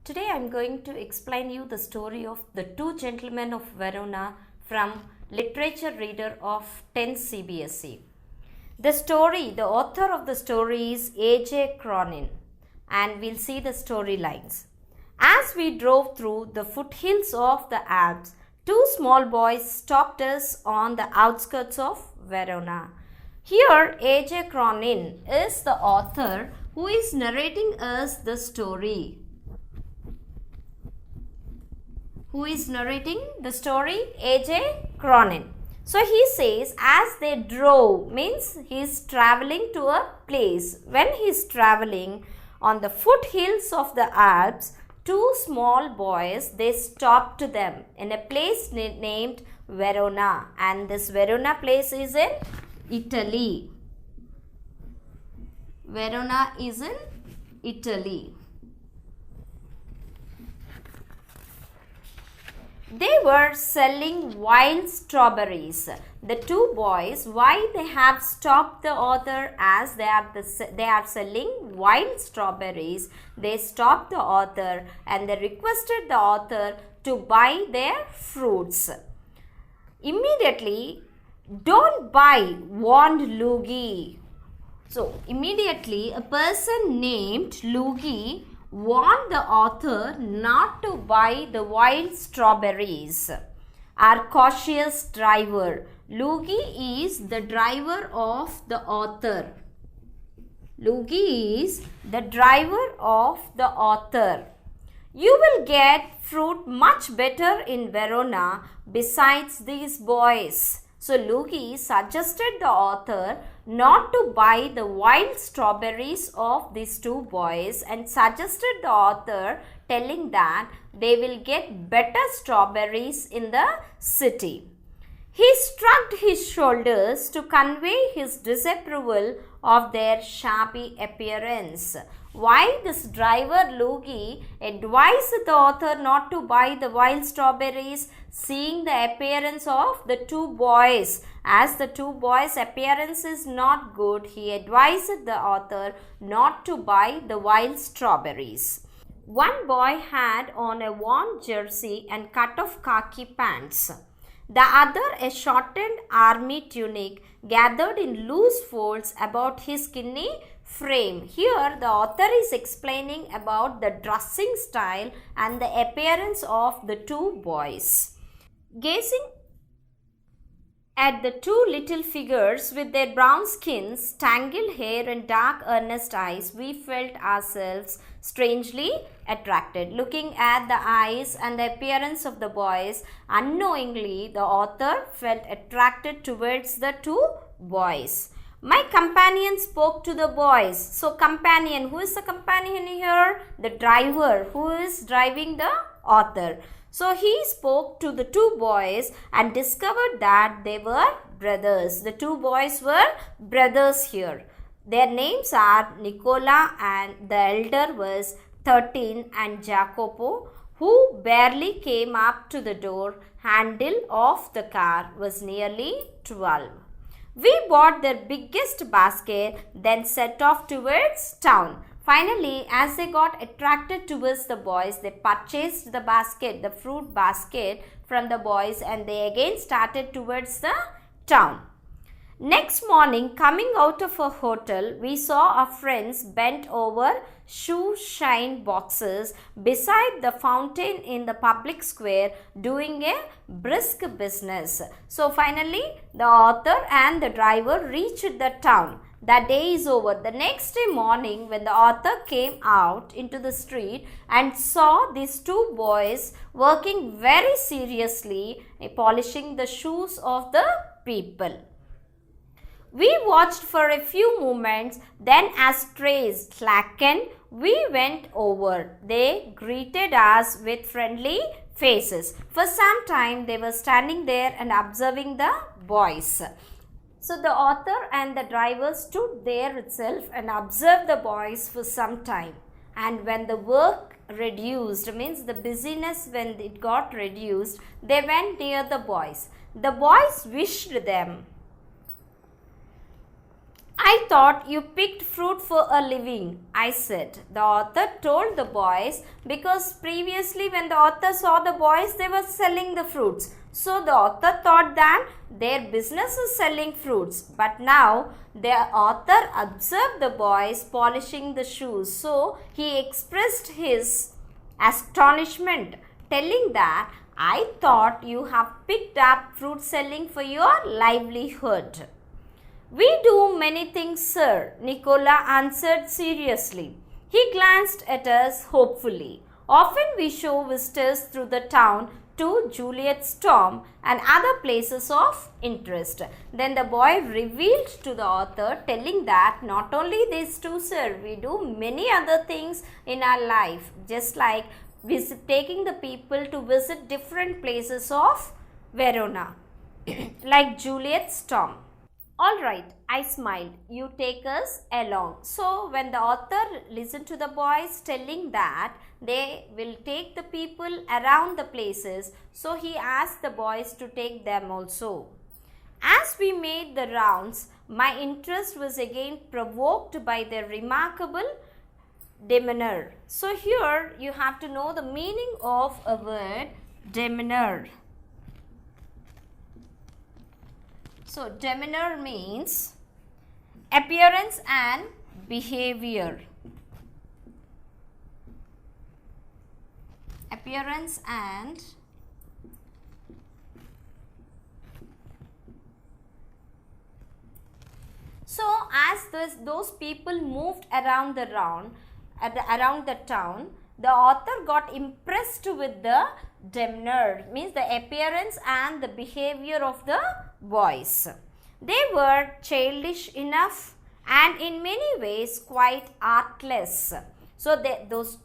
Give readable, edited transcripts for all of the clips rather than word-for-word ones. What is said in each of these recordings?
Today I am going to explain you the story of the two gentlemen of Verona from Literature Reader of 10th CBSE. The author of the story is A.J. Cronin, and we'll see the storylines. As we drove through the foothills of the Alps, two small boys stopped us on the outskirts of Verona. Here A.J. Cronin is the author who is narrating us the story. Who is narrating the story? A.J. Cronin. So he says, as they drove, means he is traveling to a place. When he is traveling on the foothills of the Alps, two small boys, they stopped them in a place named Verona. And this Verona place is in Italy. Verona is in Italy. They were selling wild strawberries. The two boys, why they have stopped the author as they are selling wild strawberries. They stopped the author and they requested the author to buy their fruits. Immediately, don't buy, warned Luigi. So, immediately a person named Luigi warned the author not to buy the wild strawberries. Our cautious driver. Luigi is the driver of the author. Luigi is the driver of the author. You will get fruit much better in Verona besides these boys. So Luigi suggested the author not to buy the wild strawberries of these two boys and suggested the author telling that they will get better strawberries in the city. He shrugged his shoulders to convey his disapproval of their shabby appearance. Why this driver Luigi advised the author not to buy the wild strawberries, seeing the appearance of the two boys. As the two boys' appearance is not good, he advised the author not to buy the wild strawberries. One boy had on a worn jersey and cut-off khaki pants. The other a shortened army tunic gathered in loose folds about his skinny frame. Here the author is explaining about the dressing style and the appearance of the two boys. Gazing at the two little figures with their brown skins, tangled hair and dark earnest eyes, we felt ourselves strangely attracted. Looking at the eyes and the appearance of the boys, unknowingly the author felt attracted towards the two boys. My companion spoke to the boys. So companion, who is the companion here? The driver who is driving the author. So he spoke to the two boys and discovered that they were brothers. The two boys were brothers here. Their names are Nicola, and the elder was 13, and Jacopo, who barely came up to the door handle of the car, was nearly 12. We bought their biggest basket, then set off towards town. Finally, as they got attracted towards the boys, they purchased the basket, the fruit basket from the boys, and they again started towards the town. Next morning, coming out of a hotel, we saw our friends bent over shoe shine boxes beside the fountain in the public square doing a brisk business. So finally, the author and the driver reached the town. That day is over. The next day morning, when the author came out into the street and saw these two boys working very seriously, polishing the shoes of the people. We watched for a few moments, then as trays slackened, we went over. They greeted us with friendly faces. For some time, they were standing there and observing the boys. So the author and the driver stood there itself and observed the boys for some time. And when the work reduced, means the busyness when it got reduced, they went near the boys. The boys wished them I thought you picked fruit for a living, I said. The author told the boys because previously when the author saw the boys, they were selling the fruits. So the author thought that their business is selling fruits. But now the author observed the boys polishing the shoes. So he expressed his astonishment, telling that I thought you have picked up fruit selling for your livelihood. We do many things, sir, Nicola answered seriously. He glanced at us hopefully. Often we show visitors through the town to Juliet's Tomb and other places of interest. Then the boy revealed to the author, telling that not only these two, sir, we do many other things in our life, just like taking the people to visit different places of Verona, like Juliet's Tomb. Alright, I smiled. You take us along. So, when the author listened to the boys telling that they will take the people around the places, so he asked the boys to take them also. As we made the rounds, my interest was again provoked by their remarkable demeanor. So, here you have to know the meaning of a word demeanor. So, demeanor means appearance and behavior. Appearance and so as those people moved around the town, the author got impressed with the demeanor, means the appearance and the behavior of the boys. They were childish enough and in many ways quite artless. So those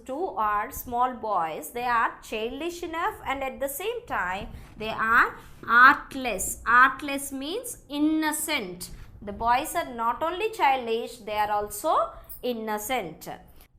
two are small boys, they are childish enough and at the same time they are artless. Artless means innocent. The boys are not only childish, they are also innocent.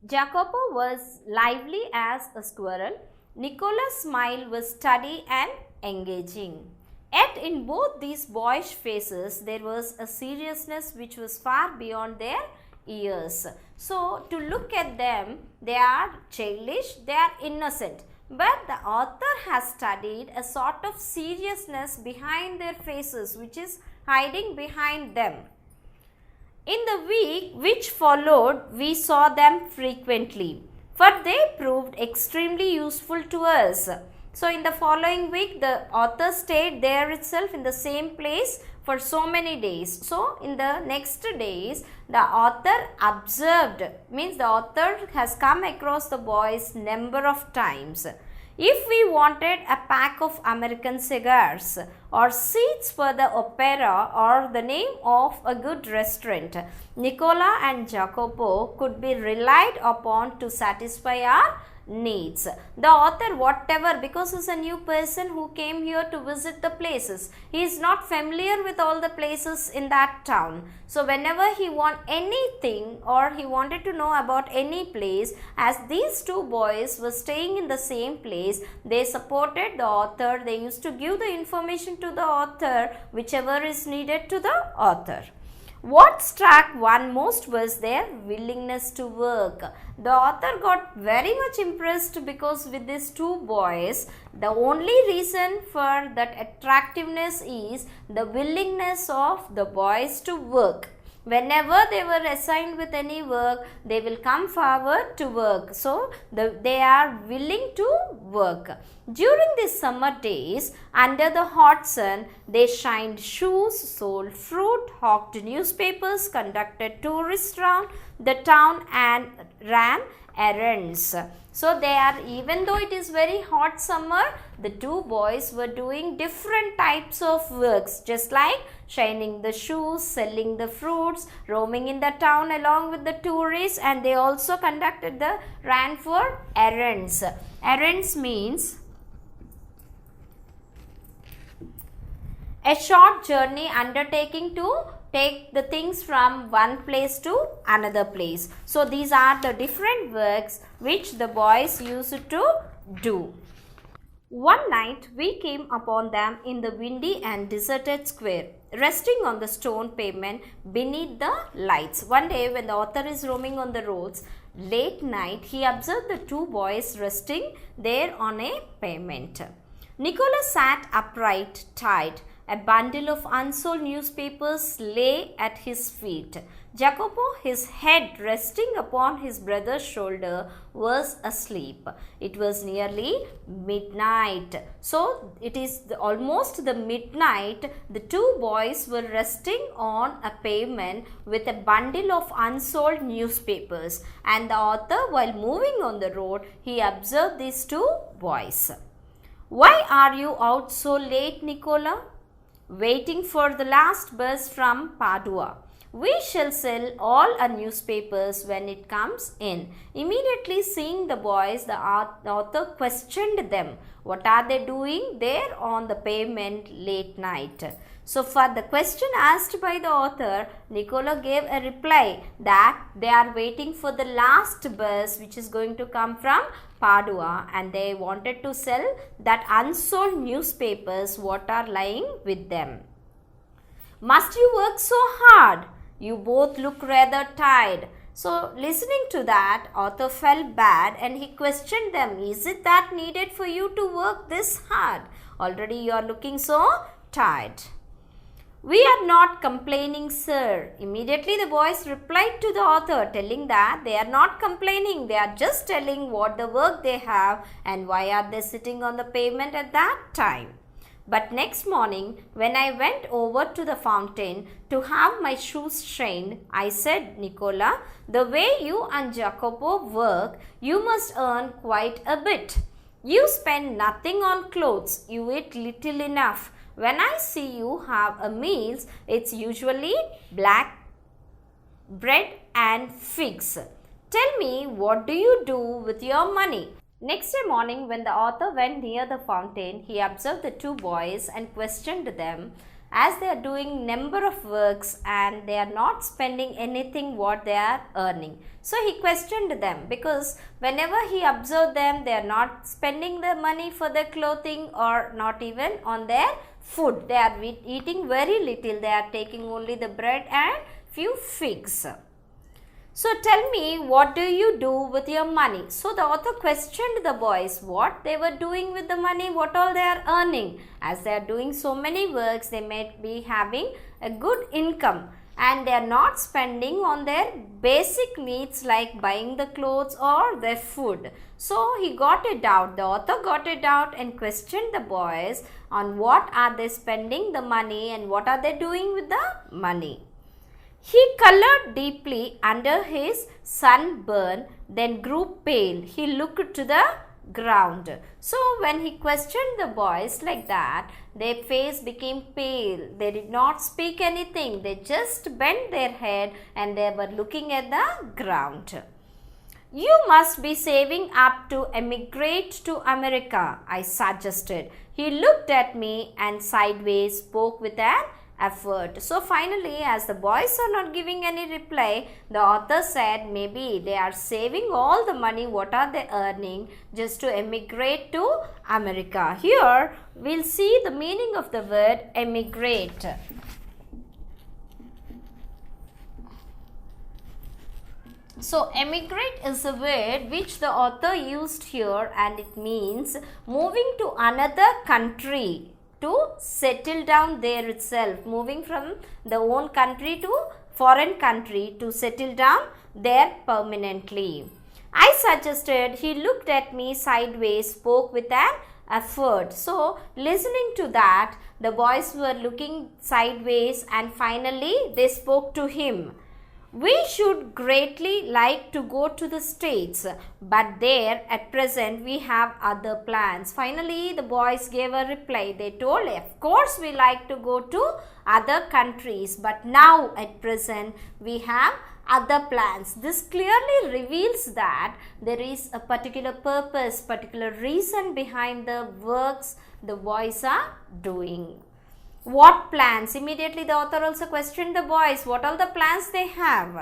Jacopo was lively as a squirrel. Nicola's smile was steady and engaging. Yet in both these boyish faces, there was a seriousness which was far beyond their years. So, to look at them, they are childish, they are innocent. But the author has studied a sort of seriousness behind their faces, which is hiding behind them. In the week which followed, we saw them frequently, for they proved extremely useful to us. So, in the following week, the author stayed there itself in the same place for so many days. So, in the next days, the author observed, means the author has come across the boys number of times. If we wanted a pack of American cigars or seats for the opera or the name of a good restaurant, Nicola and Jacopo could be relied upon to satisfy our needs. The author, whatever, because he's a new person who came here to visit the places, he is not familiar with all the places in that town. So whenever he want anything or he wanted to know about any place, as these two boys were staying in the same place, they supported the author. They used to give the information to the author, whichever is needed to the author. What struck one most was their willingness to work. The author got very much impressed because with these two boys, the only reason for that attractiveness is the willingness of the boys to work. Whenever they were assigned with any work, they will come forward to work. So, they are willing to work. During these summer days, under the hot sun, they shined shoes, sold fruit, hawked newspapers, conducted tourists round the town and ran errands. So, they are, even though it is very hot summer, the two boys were doing different types of works, just like shining the shoes, selling the fruits, roaming in the town along with the tourists, and they also ran for errands. Errands means a short journey undertaking to take the things from one place to another place. So, these are the different works which the boys used to do. One night we came upon them in the windy and deserted square, resting on the stone pavement beneath the lights. One day, when the author is roaming on the roads, late night, he observed the two boys resting there on a pavement. Nicholas sat upright, tied. A bundle of unsold newspapers lay at his feet. Jacopo, his head resting upon his brother's shoulder, was asleep. It was nearly midnight. So, it is almost the midnight. The two boys were resting on a pavement with a bundle of unsold newspapers. And the author, while moving on the road, he observed these two boys. "Why are you out so late, Nicola?" "Waiting for the last bus from Padua. We shall sell all our newspapers when it comes in." Immediately seeing the boys, the author questioned them. What are they doing there on the pavement late night? So for the question asked by the author, Nicola gave a reply that they are waiting for the last bus which is going to come from Padua, and they wanted to sell that unsold newspapers what are lying with them. "Must you work so hard? You both look rather tired." So listening to that, author felt bad and he questioned them, "Is it that needed for you to work this hard? Already you are looking so tired." "We are not complaining, sir." Immediately the boys replied to the author, telling that they are not complaining. They are just telling what the work they have and why are they sitting on the pavement at that time. "But next morning, when I went over to the fountain to have my shoes shined, I said, 'Nicola, the way you and Jacopo work, you must earn quite a bit. You spend nothing on clothes. You eat little enough. When I see you have a meal, it's usually black bread and figs. Tell me, what do you do with your money?" Next day morning, when the author went near the fountain, he observed the two boys and questioned them, as they are doing number of works and they are not spending anything what they are earning. So he questioned them, because whenever he observed them, they are not spending their money for their clothing or not even on their food. They are eating very little. They are taking only the bread and few figs. "So tell me, what do you do with your money?" So the author questioned the boys what they were doing with the money, what all they are earning. As they are doing so many works, they may be having a good income and they are not spending on their basic needs like buying the clothes or their food. So he got a doubt. The author got a doubt and questioned the boys on what are they spending the money and what are they doing with the money. He colored deeply under his sunburn, then grew pale. He looked to the ground. So when he questioned the boys like that, their face became pale. They did not speak anything. They just bent their head and they were looking at the ground. "You must be saving up to emigrate to America," I suggested. He looked at me and sideways spoke with an effort. So finally, as the boys are not giving any reply, the author said maybe they are saving all the money what are they earning just to emigrate to America. Here we'll see the meaning of the word emigrate. So emigrate is a word which the author used here, and it means moving to another country, to settle down there itself, moving from the own country to foreign country to settle down there permanently. I suggested. He looked at me sideways, spoke with an effort. So listening to that, the boys were looking sideways and finally they spoke to him. "We should greatly like to go to the States, but there at present we have other plans." Finally, the boys gave a reply. They told, "Of course we like to go to other countries, but now at present we have other plans." This clearly reveals that there is a particular purpose, particular reason behind the works the boys are doing. What plans? Immediately the author also questioned the boys what all the plans they have.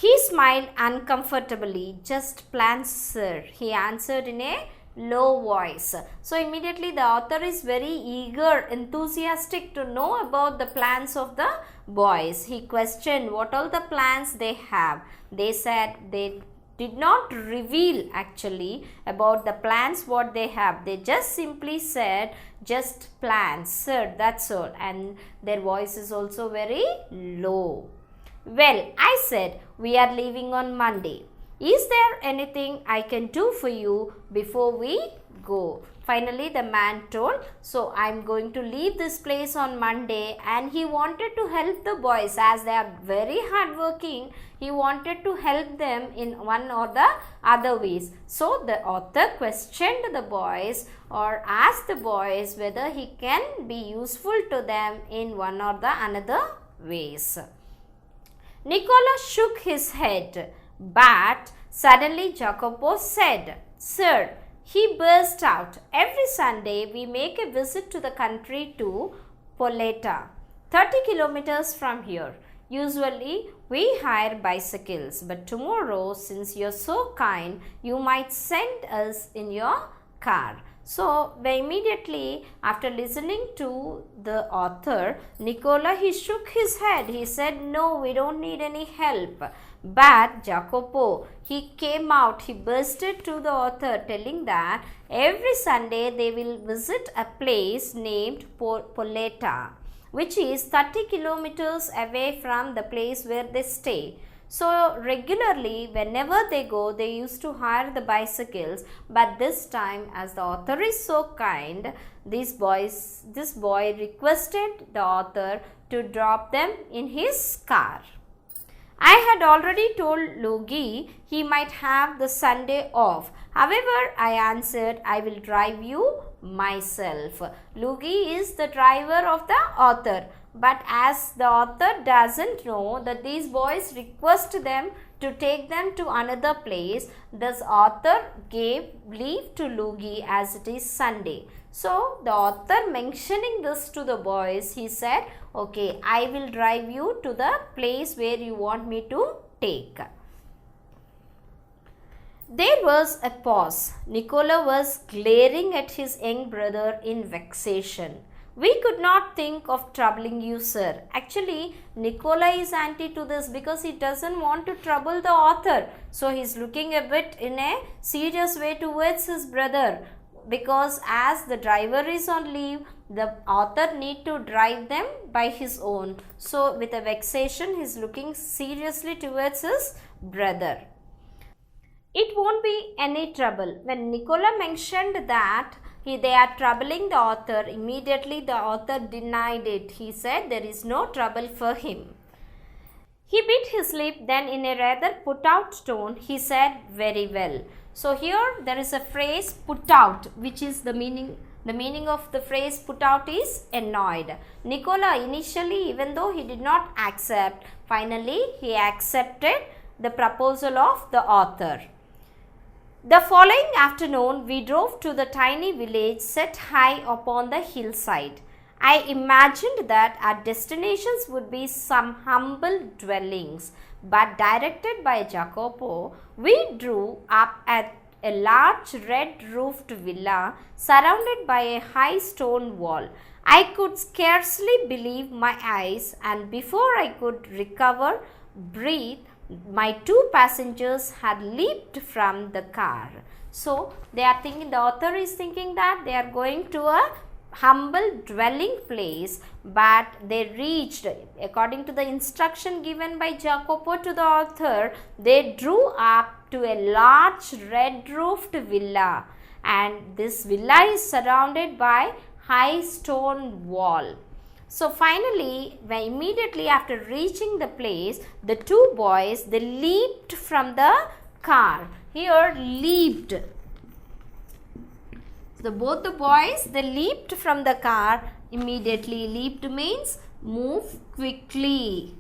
He smiled uncomfortably. "Just plans, sir," he answered in a low voice. So immediately the author is very eager, enthusiastic to know about the plans of the boys. He questioned what all the plans they have. They said they did not reveal actually about the plans what they have. They just simply said just plans, sir, that's all, and their voice is also very low. Well, I said, we are leaving on Monday. Is there anything I can do for you before we go? Finally, the man told, so I am going to leave this place on Monday, and he wanted to help the boys as they are very hardworking. He wanted to help them in one or the other ways. So, the author questioned the boys or asked the boys whether he can be useful to them in one or the another ways. Nicola shook his head, but suddenly Jacopo said, sir, he burst out, every Sunday we make a visit to the country to Poletta, 30 kilometers from here. Usually we hire bicycles, but tomorrow, since you're so kind, you might send us in your car. So, immediately after listening to the author, Nicola, he shook his head. He said, no, we don't need any help. But Jacopo, he came out, he bursted to the author telling that every Sunday they will visit a place named Poletta, which is 30 kilometers away from the place where they stay. So regularly whenever they go, they used to hire the bicycles, but this time, as the author is so kind, this boy requested the author to drop them in his car. I had already told Logie he might have the Sunday off. However, I answered, I will drive you myself. Logie is the driver of the author. But as the author doesn't know that these boys request them to take them to another place, this author gave leave to Logie as it is Sunday. So, the author mentioning this to the boys, he said, okay, I will drive you to the place where you want me to take. There was a pause. Nicola was glaring at his young brother in vexation. We could not think of troubling you, sir. Actually, Nicola is anti to this because he doesn't want to trouble the author. So, he is looking a bit in a serious way towards his brother, because as the driver is on leave, the author need to drive them by his own. So, with a vexation, he is looking seriously towards his brother. It won't be any trouble. When Nicola mentioned that they are troubling the author, immediately the author denied it. He said there is no trouble for him. He bit his lip, then in a rather put out tone, he said, very well. So here there is a phrase put out, which is the meaning of the phrase put out is annoyed. Nicola initially, even though he did not accept, finally he accepted the proposal of the author. The following afternoon, we drove to the tiny village set high upon the hillside. I imagined that our destinations would be some humble dwellings, but directed by Jacopo, we drew up at a large red-roofed villa surrounded by a high stone wall. I could scarcely believe my eyes, and before I could recover breath, my two passengers had leaped from the car. So, they are thinking, the author is thinking that they are going to a humble dwelling place, but they reached, according to the instruction given by Jacopo to the author, they drew up to a large red-roofed villa, and this villa is surrounded by high stone wall. So finally, immediately after reaching the place, the two boys, they leaped from the car. Here, leaped. So both the boys, they leaped from the car immediately. Leaped means move quickly.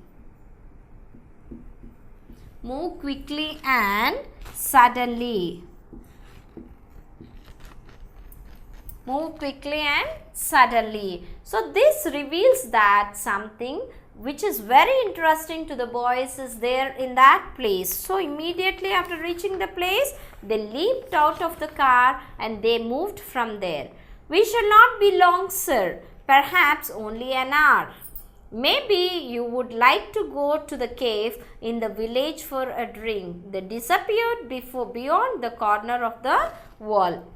Move quickly and suddenly. Move quickly and suddenly. So this reveals that something which is very interesting to the boys, is there in that place. So immediately after reaching the place, they leaped out of the car and they moved from there. We shall not be long, sir, perhaps only an hour. Maybe you would like to go to the cave in the village for a drink. They disappeared beyond the corner of the wall.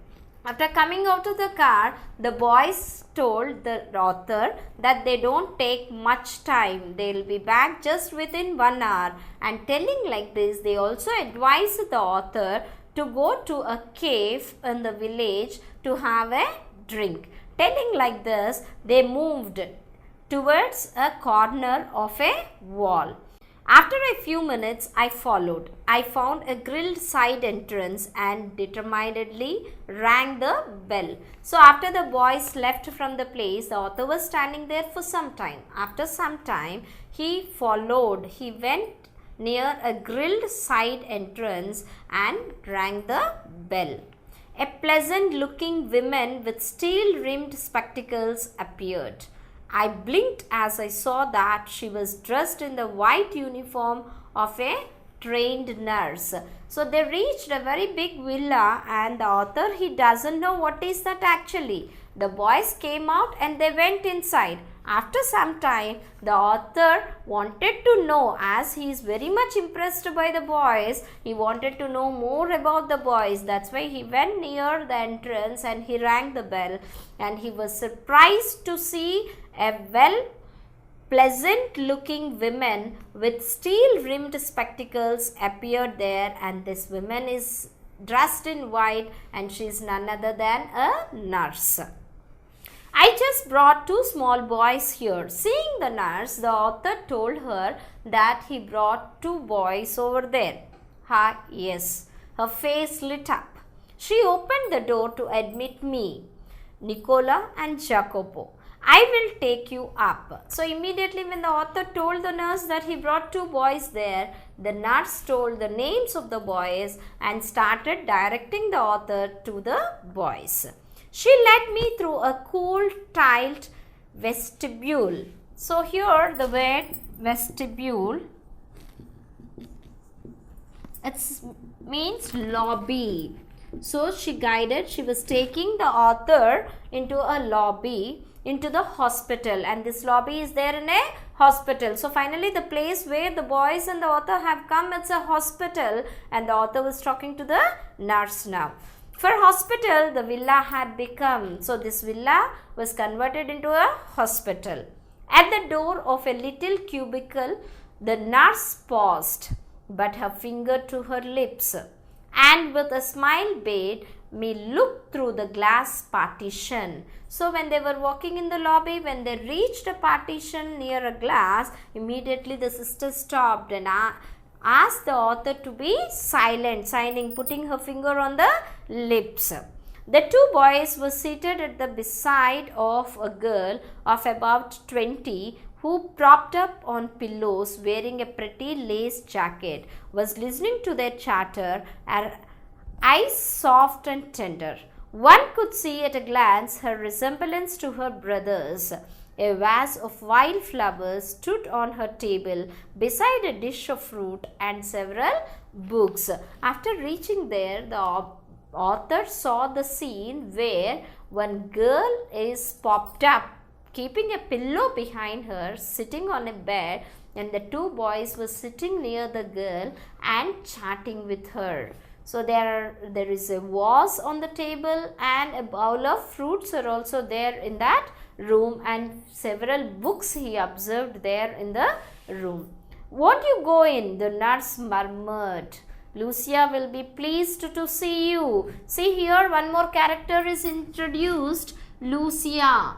After coming out of the car, the boys told the author that they don't take much time. They will be back just within 1 hour. And telling like this, they also advised the author to go to a cave in the village to have a drink. Telling like this, they moved towards a corner of a wall. After a few minutes, I followed. I found a grilled side entrance and determinedly rang the bell. So after the boys left from the place, the author was standing there for some time. After some time, he followed. He went near a grilled side entrance and rang the bell. A pleasant looking woman with steel rimmed spectacles appeared. I blinked as I saw that she was dressed in the white uniform of a trained nurse. So they reached a very big villa and the author, he doesn't know what is that actually. The boys came out and they went inside. After some time, the author wanted to know, as he is very much impressed by the boys, he wanted to know more about the boys. That's why he went near the entrance and he rang the bell, and he was surprised to see a pleasant looking woman with steel rimmed spectacles appeared there, and this woman is dressed in white and she is none other than a nurse. I just brought 2 small boys here. Seeing the nurse, the author told her that he brought 2 boys over there. Yes. Her face lit up. She opened the door to admit me, Nicola and Jacopo. I will take you up. So immediately when the author told the nurse that he brought 2 boys there, the nurse told the names of the boys and started directing the author to the boys. She led me through a cool tiled vestibule. So here the word vestibule, it means lobby. So she was taking the author into a lobby, into the hospital, and this lobby is there in a hospital. So finally the place where the boys and the author have come, it's a hospital, and the author was talking to the nurse now. For hospital, the villa had become, so this villa was converted into a hospital. At the door of a little cubicle, the nurse paused, but her finger to her lips, and with a smile bade me look through the glass partition. So when they were walking in the lobby, when they reached a partition near a glass, immediately the sister stopped and asked the author to be silent, putting her finger on the lips. The 2 boys were seated at the beside of a girl of about 20 who, propped up on pillows, wearing a pretty lace jacket, was listening to their chatter, her eyes soft and tender. One could see at a glance her resemblance to her brothers. A vase of wildflowers stood on her table beside a dish of fruit and several books. After reaching there, the author saw the scene where one girl is popped up, keeping a pillow behind her, sitting on a bed, and the 2 boys were sitting near the girl and chatting with her. So there is a vase on the table and a bowl of fruits are also there in that room, and several books he observed there in the room. Won't you go in? The nurse murmured. Lucia will be pleased to see you. See here, one more character is introduced, Lucia.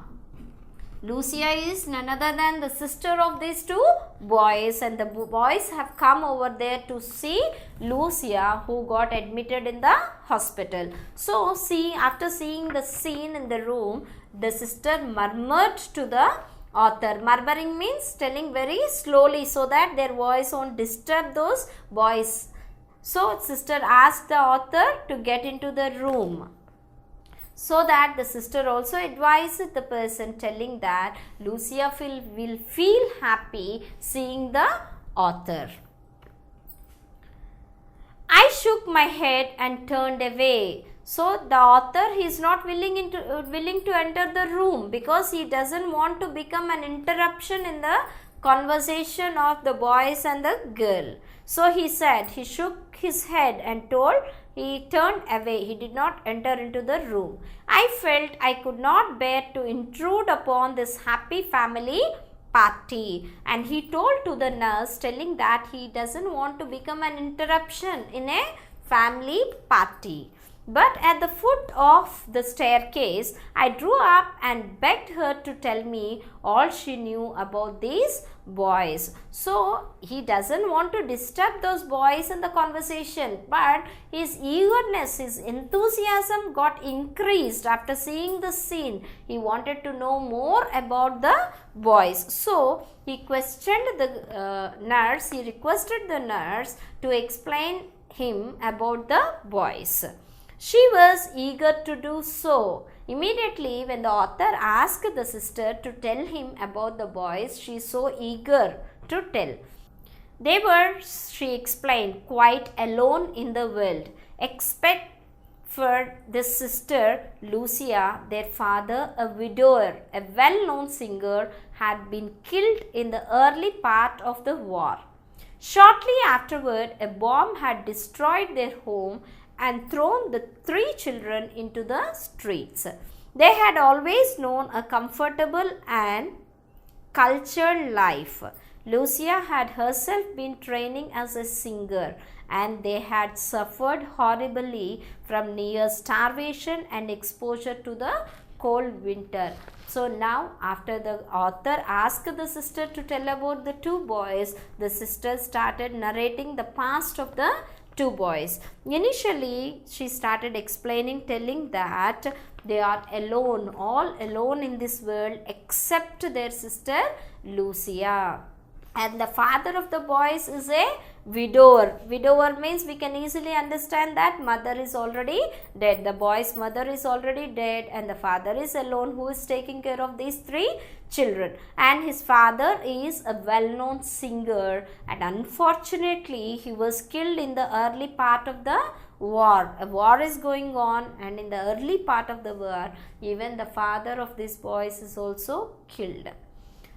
Lucia is none other than the sister of these 2 boys, and the boys have come over there to see Lucia, who got admitted in the hospital. So after seeing the scene in the room, the sister murmured to the author. Murmuring means telling very slowly so that their voice won't disturb those boys. So sister asked the author to get into the room. So that the sister also advised the person, telling that Lucia will feel happy seeing the author. I shook my head and turned away. So the author is not willing to enter the room because he doesn't want to become an interruption in the conversation of the boys and the girl. So he shook his head and he turned away. He did not enter into the room. I felt I could not bear to intrude upon this happy family party, and he told to the nurse, telling that he doesn't want to become an interruption in a family party. But at the foot of the staircase, I drew up and begged her to tell me all she knew about these boys. So he doesn't want to disturb those boys in the conversation, but his eagerness, his enthusiasm got increased after seeing the scene. He wanted to know more about the boys. So he questioned the nurse, he requested the nurse to explain him about the boys. She was eager to do so. Immediately when the author asked the sister to tell him about the boys, she is so eager to tell. They were, she explained, quite alone in the world, except for this sister Lucia. Their father, a widower, a well-known singer, had been killed in the early part of the war. Shortly afterward, a bomb had destroyed their home and thrown the three children into the streets. They had always known a comfortable and cultured life. Lucia had herself been training as a singer, and they had suffered horribly from near starvation and exposure to the cold winter. So now, after the author asked the sister to tell about the two boys, the sister started narrating the past of the two boys. Initially, she started explaining, telling that they are alone, all alone in this world except their sister Lucia. And the father of the boys is a widower. Widower means we can easily understand that mother is already dead. The boy's mother is already dead and the father is alone, who is taking care of these three children. And his father is a well-known singer, and unfortunately he was killed in the early part of the war. A war is going on, and in the early part of the war, even the father of these boys is also killed.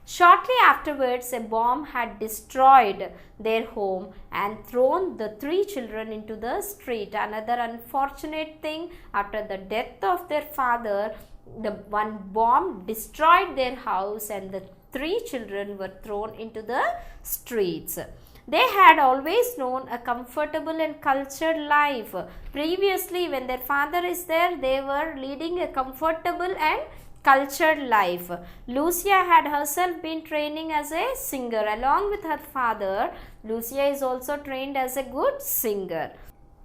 Shortly afterwards, a bomb had destroyed their home and thrown the three children into the street. Another unfortunate thing, after the death of their father, the one bomb destroyed their house and the three children were thrown into the streets. They had always known a comfortable and cultured life. Previously, when their father is there, they were leading a comfortable and cultured life. Lucia had herself been training as a singer. Along with her father, Lucia is also trained as a good singer.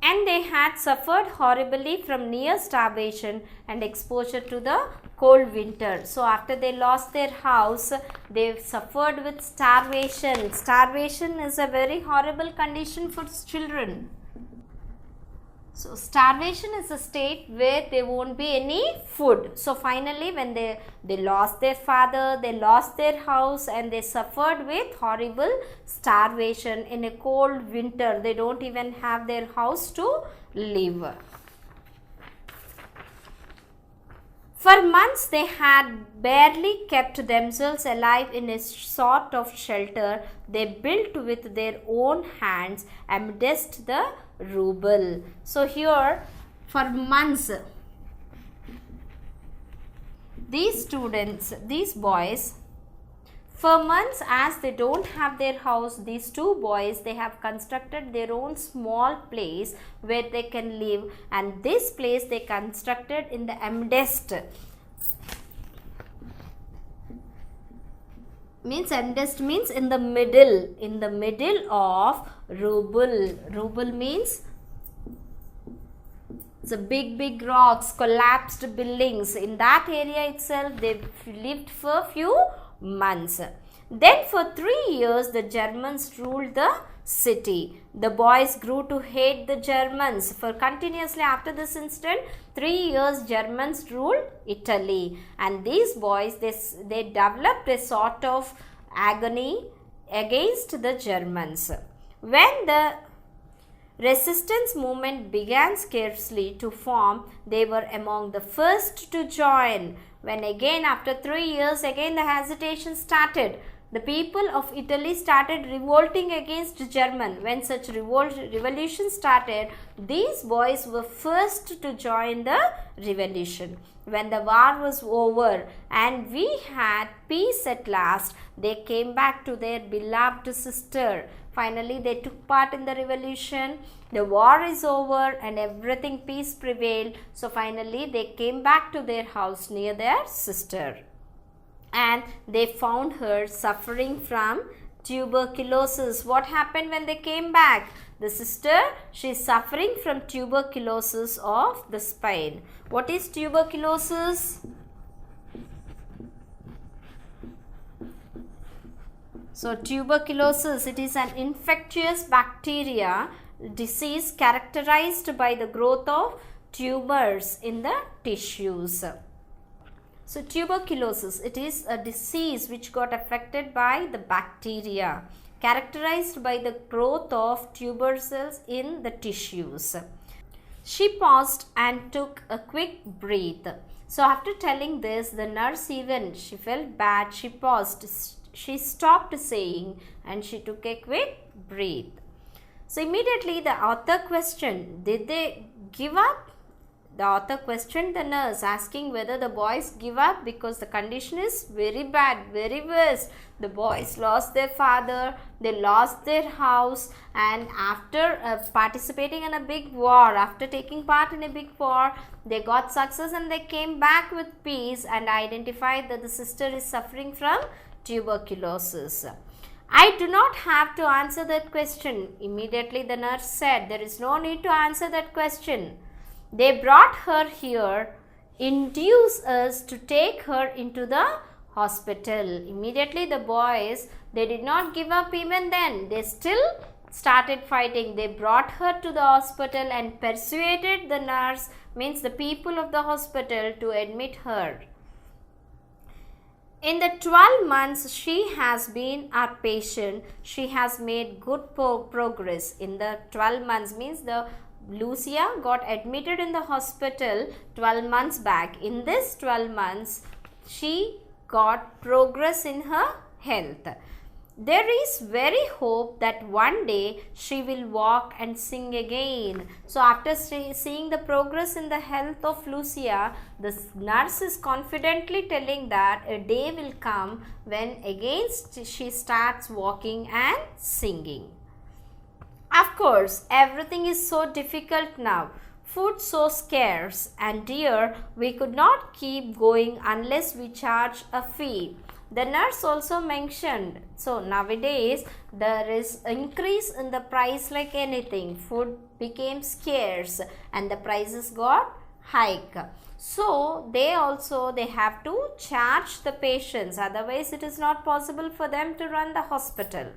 And they had suffered horribly from near starvation and exposure to the cold winter. So after they lost their house, they suffered with starvation. Starvation is a very horrible condition for children. So starvation is a state where there won't be any food. So finally, when they lost their father, they lost their house, and they suffered with horrible starvation in a cold winter. They don't even have their house to live. For months they had barely kept themselves alive in a sort of shelter they built with their own hands amidst the rubble. So here, for months, these students, these boys, for months, as they don't have their house, these two boys, they have constructed their own small place where they can live, and this place they constructed in the amidst. Amidst means in the middle of rubble. Rubble means the big rocks, collapsed buildings. In that area itself, they lived for few months. Then for 3 years the Germans ruled the city. The boys grew to hate the Germans. For continuously after this incident, 3 years Germans ruled Italy. And these boys, they developed a sort of agony against the Germans. When the resistance movement began scarcely to form, they were among the first to join. When again after 3 years, again the hesitation started. The people of Italy started revolting against German. When such revolution started, these boys were first to join the revolution. When the war was over and we had peace at last, they came back to their beloved sister. Finally, they took part in the revolution. The war is over and everything peace prevailed. So finally, they came back to their house near their sister. And they found her suffering from tuberculosis. What happened when they came back? The sister, she is suffering from tuberculosis of the spine. What is tuberculosis? So tuberculosis, it is an infectious bacteria disease characterized by the growth of tumors in the tissues. So tuberculosis, it is a disease which got affected by the bacteria characterized by the growth of tumor cells in the tissues. She paused and took a quick breath. So after telling this, the nurse even, she felt bad, she paused, she stopped saying and she took a quick breath. So immediately the author questioned, did they give up? The author questioned the nurse, asking whether the boys give up because the condition is very bad, very worse. The boys lost their father, they lost their house, and after participating in a big war, after taking part in a big war, they got success and they came back with peace and identified that the sister is suffering from tuberculosis. I do not have to answer that question. Immediately the nurse said, there is no need to answer that question. They brought her here, induced us to take her into the hospital. Immediately the boys, they did not give up even then. They still started fighting. They brought her to the hospital and persuaded the nurse, means the people of the hospital, to admit her. In the 12 months she has been our patient, she has made good progress. In the 12 months means the Lucia got admitted in the hospital 12 months back. In this 12 months, she got progress in her health. There is very hope that one day she will walk and sing again. So after seeing the progress in the health of Lucia, the nurse is confidently telling that a day will come when again she starts walking and singing. Of course, everything is so difficult now. Food so scarce, and dear, we could not keep going unless we charge a fee. The nurse also mentioned, so nowadays there is increase in the price like anything. Food became scarce and the prices got hike. So they have to charge the patients, otherwise it is not possible for them to run the hospital.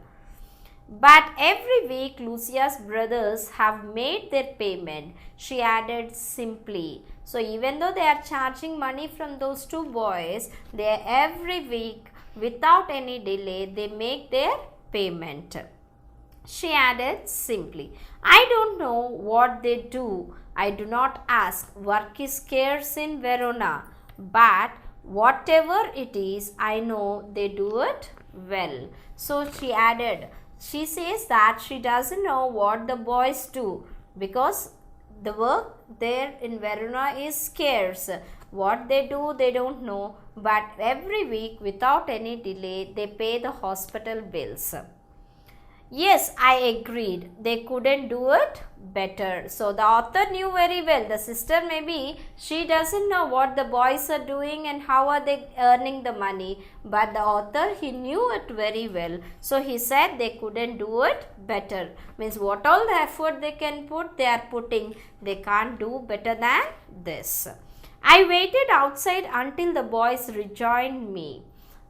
But every week Lucia's brothers have made their payment, she added simply. So even though they are charging money from those two boys, they every week without any delay they make their payment. She added simply. I don't know what they do. I do not ask. Work is scarce in Verona. But whatever it is, I know they do it well. So she added. She says that she doesn't know what the boys do because the work there in Verona is scarce. What they do, they don't know. But every week, without any delay, they pay the hospital bills. Yes, I agreed. They couldn't do it better. So the author knew very well. The sister maybe she doesn't know what the boys are doing and how are they earning the money. But the author, he knew it very well. So he said they couldn't do it better. Means what all the effort they can put, they are putting. They can't do better than this. I waited outside until the boys rejoined me.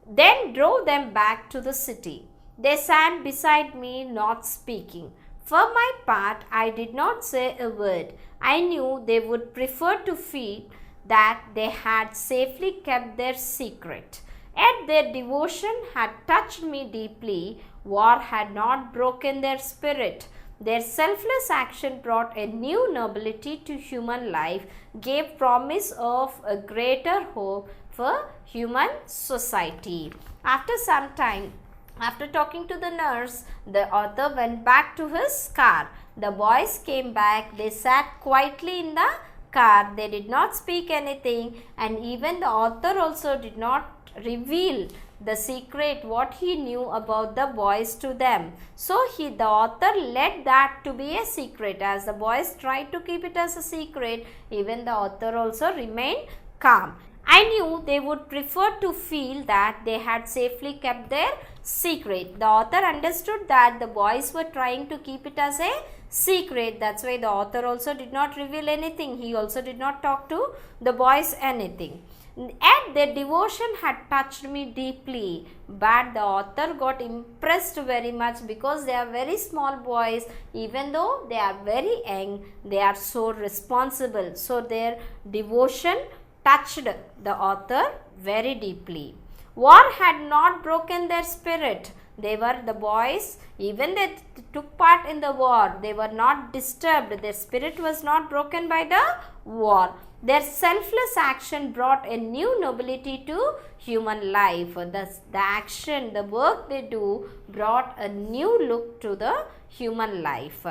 then drove them back to the city. They sat beside me, not speaking. For my part, I did not say a word. I knew they would prefer to feel that they had safely kept their secret. Yet their devotion had touched me deeply. War had not broken their spirit. Their selfless action brought a new nobility to human life, gave promise of a greater hope for human society. After some time, after talking to the nurse, the author went back to his car. The boys came back. They sat quietly in the car. They did not speak anything, and even the author also did not reveal the secret what he knew about the boys to them. So the author let that to be a secret. As the boys tried to keep it as a secret, even the author also remained calm. I knew they would prefer to feel that they had safely kept their secret. The author understood that the boys were trying to keep it as a secret. That's why the author also did not reveal anything. He also did not talk to the boys anything. Yet their devotion had touched me deeply, but the author got impressed very much because they are very small boys. Even though they are very young, they are so responsible. So their devotion touched the author very deeply. War had not broken their spirit. They were the boys, even they took part in the war, they were not disturbed. Their spirit was not broken by the war. Their selfless action brought a new nobility to human life. The action, the work they do brought a new look to the human life.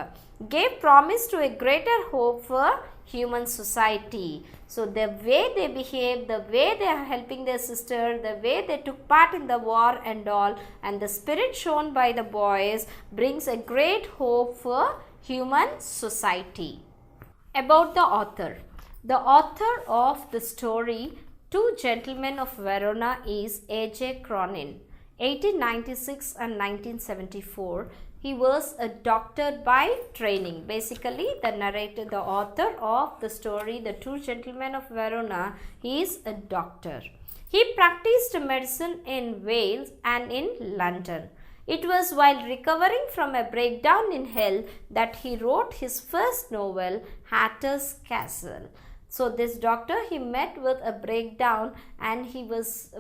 Gave promise to a greater hope for human society. So the way they behave, the way they are helping their sister, the way they took part in the war and all, and the spirit shown by the boys brings a great hope for human society. About the author. The author of the story Two Gentlemen of Verona is A.J. Cronin. 1896 and 1974. He was a doctor by training. Basically, the narrator, the author of the story The Two Gentlemen of Verona, he is a doctor. He practiced medicine in Wales and in London. It was while recovering from a breakdown in health that he wrote his first novel, Hatter's Castle. So this doctor, he met with a breakdown, and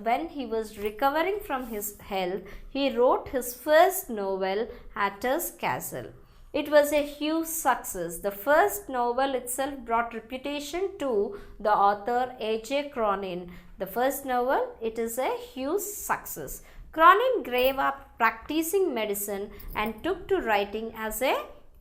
when he was recovering from his health, he wrote his first novel, Hatter's Castle. It was a huge success. The first novel itself brought reputation to the author A.J. Cronin. The first novel, it is a huge success. Cronin gave up practicing medicine and took to writing as a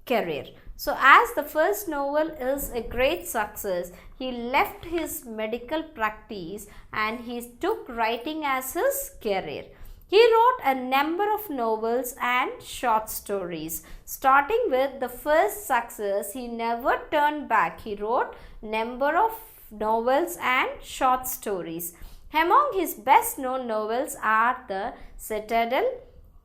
career. So as the first novel is a great success, he left his medical practice and he took writing as his career. He wrote a number of novels and short stories. Starting with the first success, he never turned back. He wrote number of novels and short stories. Among his best known novels are The Citadel,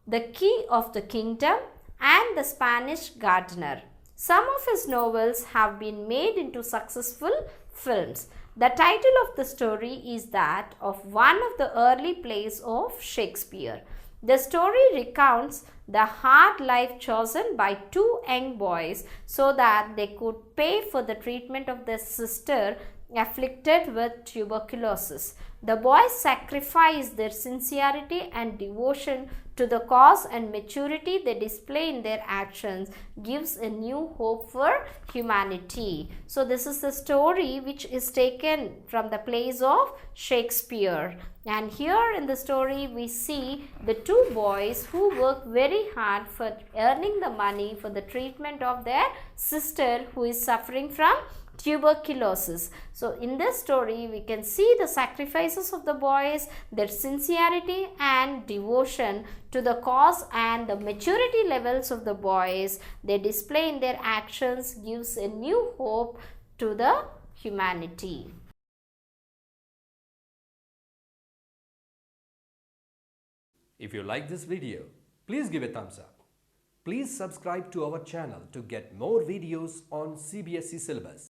The Key of the Kingdom, and The Spanish Gardener. Some of his novels have been made into successful films. The title of the story is that of one of the early plays of Shakespeare. The story recounts the hard life chosen by two young boys so that they could pay for the treatment of their sister afflicted with tuberculosis. The boys sacrifice their sincerity and devotion to the cause, and maturity they display in their actions gives a new hope for humanity. So this is the story which is taken from the plays of Shakespeare. And here in the story we see the two boys who work very hard for earning the money for the treatment of their sister who is suffering from tuberculosis. So in this story we can see the sacrifices of the boys, their sincerity and devotion to the cause, and the maturity levels of the boys they display in their actions gives a new hope to the humanity. If you like this video, please give a thumbs up. Please subscribe to our channel to get more videos on CBSE syllabus.